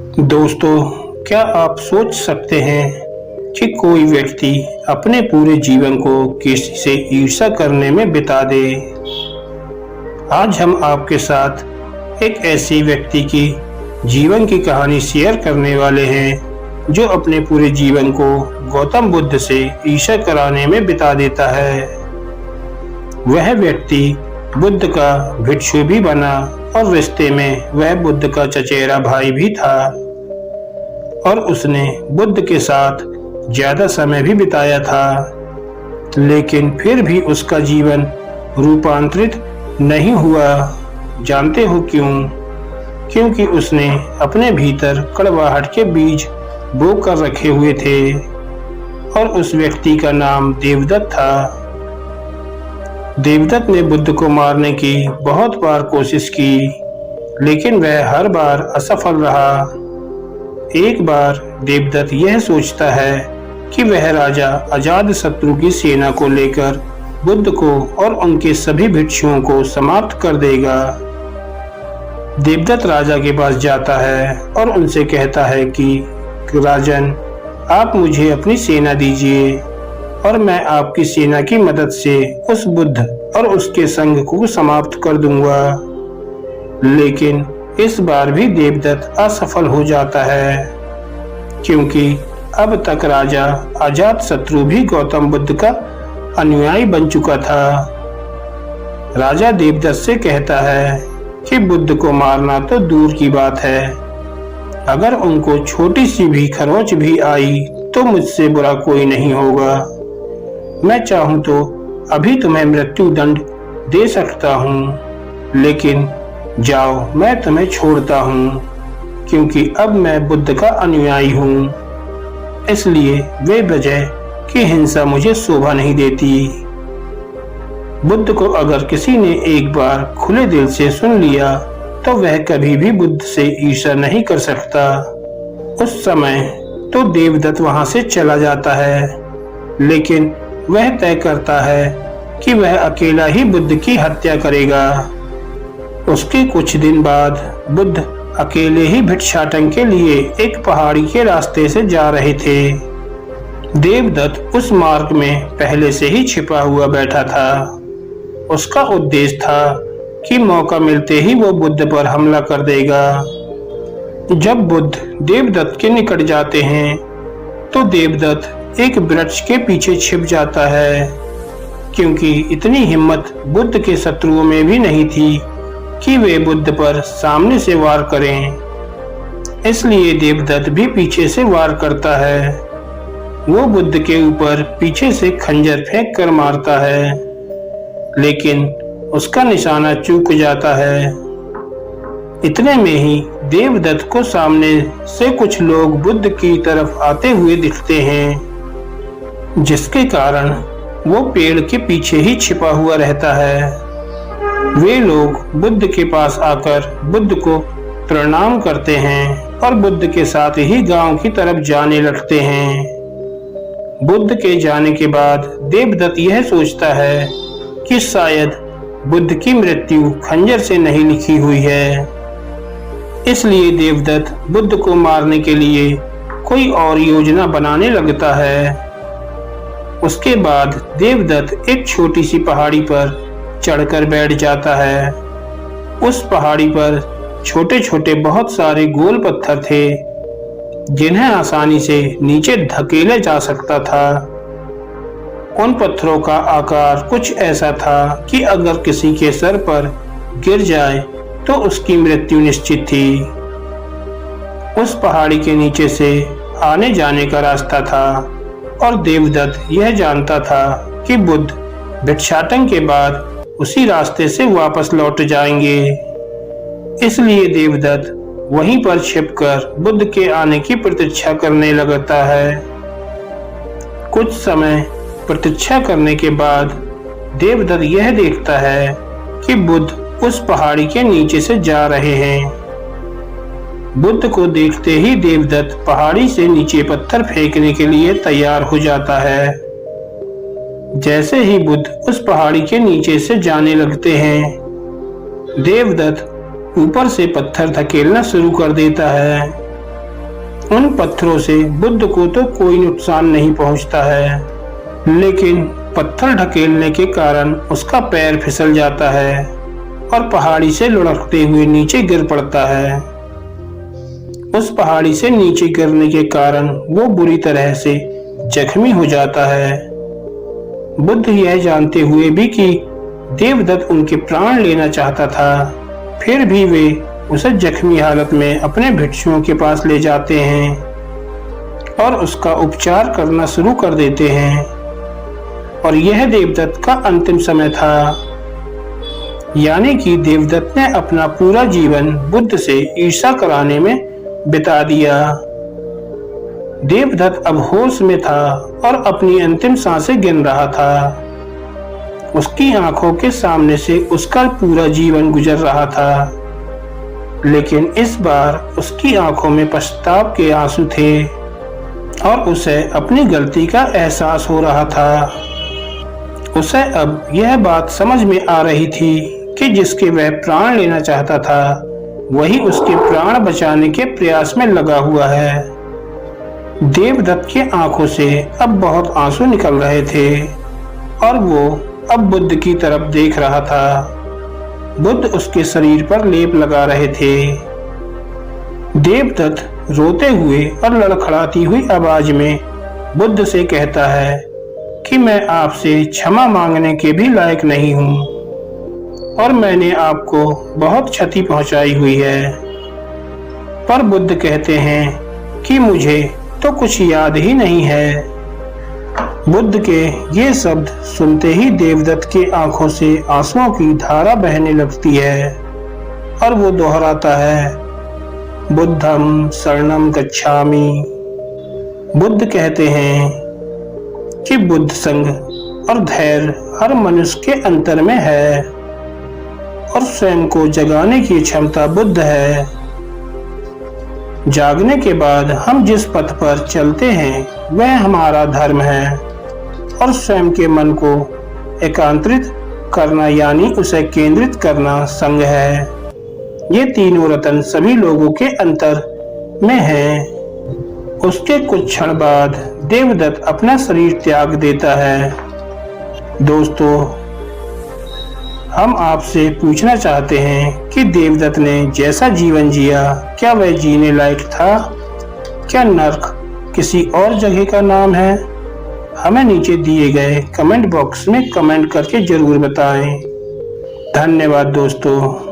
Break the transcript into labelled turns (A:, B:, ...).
A: दोस्तों, क्या आप सोच सकते हैं कि कोई व्यक्ति अपने पूरे जीवन को किसी से ईर्ष्या करने में बिता दे। आज हम आपके साथ एक ऐसी व्यक्ति की जीवन की कहानी शेयर करने वाले हैं जो अपने पूरे जीवन को गौतम बुद्ध से ईर्ष्या कराने में बिता देता है। वह व्यक्ति बुद्ध का भिक्षु भी बना और रिश्ते में वह बुद्ध का चचेरा भाई भी था और उसने बुद्ध के साथ ज्यादा समय भी बिताया था, लेकिन फिर भी उसका जीवन रूपांतरित नहीं हुआ। जानते हो क्यों? क्योंकि उसने अपने भीतर कड़वाहट के बीज बो कर रखे हुए थे और उस व्यक्ति का नाम देवदत्त था। देवदत्त ने बुद्ध को मारने की बहुत बार कोशिश की, लेकिन वह हर बार असफल रहा। एक बार देवदत्त यह सोचता है कि वह राजा अजातशत्रु की सेना को लेकर बुद्ध को और उनके सभी भिक्षुओं को समाप्त कर देगा। देवदत्त राजा के पास जाता है और उनसे कहता है कि राजन, आप मुझे अपनी सेना दीजिए और मैं आपकी सेना की मदद से उस बुद्ध और उसके संघ को समाप्त कर दूंगा। लेकिन इस बार भी देवदत्त असफल हो जाता है, क्योंकि अब तक राजा अजातशत्रु भी गौतम बुद्ध का अनुयायी बन चुका था। राजा देवदत्त से कहता है कि बुद्ध को मारना तो दूर की बात है, अगर उनको छोटी सी भी खरोंच भी आई तो मुझसे बुरा कोई नहीं होगा। मैं चाहूं तो अभी तुम्हें मृत्यु दंड दे सकता हूं, लेकिन जाओ, मैं तुम्हें छोड़ता हूँ, क्योंकि अब मैं बुद्ध का अनुयायी हूँ। इसलिए बेवजह की हिंसा मुझे शोभा नहीं देती। बुद्ध को अगर किसी ने एक बार खुले दिल से सुन लिया तो वह कभी भी बुद्ध से ईर्ष्या नहीं कर सकता। उस समय तो देवदत्त वहां से चला जाता है, लेकिन वह तय करता है कि वह अकेला ही बुद्ध की हत्या करेगा। उसके कुछ दिन बाद बुद्ध अकेले ही भिक्षाटन के लिए एक पहाड़ी के रास्ते से जा रहे थे। देवदत्त उस मार्ग में पहले से ही छिपा हुआ बैठा था। उसका उद्देश्य था कि मौका मिलते ही वो बुद्ध पर हमला कर देगा। जब बुद्ध देवदत्त के निकट जाते हैं तो देवदत्त एक वृक्ष के पीछे छिप जाता है, क्योंकि इतनी हिम्मत बुद्ध के शत्रुओं में भी नहीं थी कि वे बुद्ध पर सामने से वार करें। इसलिए देवदत्त भी पीछे से वार करता है। वो बुद्ध के ऊपर पीछे से खंजर फेंक कर मारता है, लेकिन उसका निशाना चूक जाता है। इतने में ही देवदत्त को सामने से कुछ लोग बुद्ध की तरफ आते हुए दिखते हैं, जिसके कारण वो पेड़ के पीछे ही छिपा हुआ रहता है। वे लोग बुद्ध के पास आकर बुद्ध को प्रणाम करते हैं और बुद्ध के साथ ही गांव की तरफ जाने लगते हैं। बुद्ध के जाने के बाद देवदत्त यह सोचता है कि शायद बुद्ध की मृत्यु खंजर से नहीं लिखी हुई है। इसलिए देवदत्त बुद्ध को मारने के लिए कोई और योजना बनाने लगता है। उसके बाद देवदत्त एक छोटी सी पहाड़ी पर चढ़कर बैठ जाता है। उस पहाड़ी पर छोटे छोटे बहुत सारे गोल पत्थर थे, जिन्हें आसानी से नीचे धकेला जा सकता था। उन पत्थरों का आकार कुछ ऐसा था कि अगर किसी के सर पर गिर जाए तो उसकी मृत्यु निश्चित थी। उस पहाड़ी के नीचे से आने जाने का रास्ता था और देवदत्त यह जानता था कि बुद्ध भिक्षाटन के बाद उसी रास्ते से वापस लौट जाएंगे। इसलिए देवदत्त वहीं पर छिपकर बुद्ध के आने की प्रतीक्षा करने लगता है। कुछ समय प्रतीक्षा करने के बाद देवदत्त यह देखता है कि बुद्ध उस पहाड़ी के नीचे से जा रहे हैं। बुद्ध को देखते ही देवदत्त पहाड़ी से नीचे पत्थर फेंकने के लिए तैयार हो जाता है। जैसे ही बुद्ध उस पहाड़ी के नीचे से जाने लगते हैं, देवदत्त ऊपर से पत्थर धकेलना शुरू कर देता है। उन पत्थरों से बुद्ध को तो कोई नुकसान नहीं पहुंचता है, लेकिन पत्थर ढकेलने के कारण उसका पैर फिसल जाता है और पहाड़ी से लुढ़कते हुए नीचे गिर पड़ता है। उस पहाड़ी से नीचे गिरने के कारण वो बुरी तरह से जख्मी हो जाता है। बुद्ध यह जानते हुए भी कि देवदत्त उनके प्राण लेना चाहता था, फिर भी वे उसे जख्मी हालत में अपने भिक्षुओं के पास ले जाते हैं और उसका उपचार करना शुरू कर देते हैं। और यह देवदत्त का अंतिम समय था, यानी कि देवदत्त ने अपना पूरा जीवन बुद्ध से ईर्ष्या कराने में बिता दिया। देवदत्त अब होश में था और अपनी अंतिम सांसें गिन रहा था। उसकी आंखों के सामने से उसका पूरा जीवन गुजर रहा था, लेकिन इस बार उसकी आंखों में पछताव के आंसू थे और उसे अपनी गलती का एहसास हो रहा था। उसे अब यह बात समझ में आ रही थी कि जिसके वह प्राण लेना चाहता था वही उसके प्राण बचाने के प्रयास में लगा हुआ है। देवदत्त की आंखों से अब बहुत आंसू निकल रहे थे और वो अब बुद्ध की तरफ देख रहा था। बुद्ध उसके शरीर पर लेप लगा रहे थे। देवदत्त रोते हुए और लड़खड़ाती हुई आवाज में बुद्ध से कहता है कि मैं आपसे क्षमा मांगने के भी लायक नहीं हूँ और मैंने आपको बहुत क्षति पहुंचाई हुई है। पर बुद्ध कहते हैं कि मुझे तो कुछ याद ही नहीं है। बुद्ध के ये शब्द सुनते ही देवदत्त की आंखों से आंसुओं की धारा बहने लगती है और वो दोहराता है, बुद्धम शरणम गच्छामि। बुद्ध कहते हैं कि बुद्ध संग और धैर्य हर मनुष्य के अंतर में है और स्वयं को जगाने की क्षमता बुद्ध है। जागने के बाद हम जिस पथ पर चलते हैं वह हमारा धर्म है और स्वयं के मन को एकांतरित करना यानी उसे केंद्रित करना संग है। ये तीनों रत्न सभी लोगों के अंतर में हैं। उसके कुछ क्षण बाद देवदत्त अपना शरीर त्याग देता है। दोस्तों, हम आपसे पूछना चाहते हैं कि देवदत्त ने जैसा जीवन जिया क्या वह जीने लायक था? क्या नर्क किसी और जगह का नाम है? हमें नीचे दिए गए कमेंट बॉक्स में कमेंट करके जरूर बताएं। धन्यवाद दोस्तों।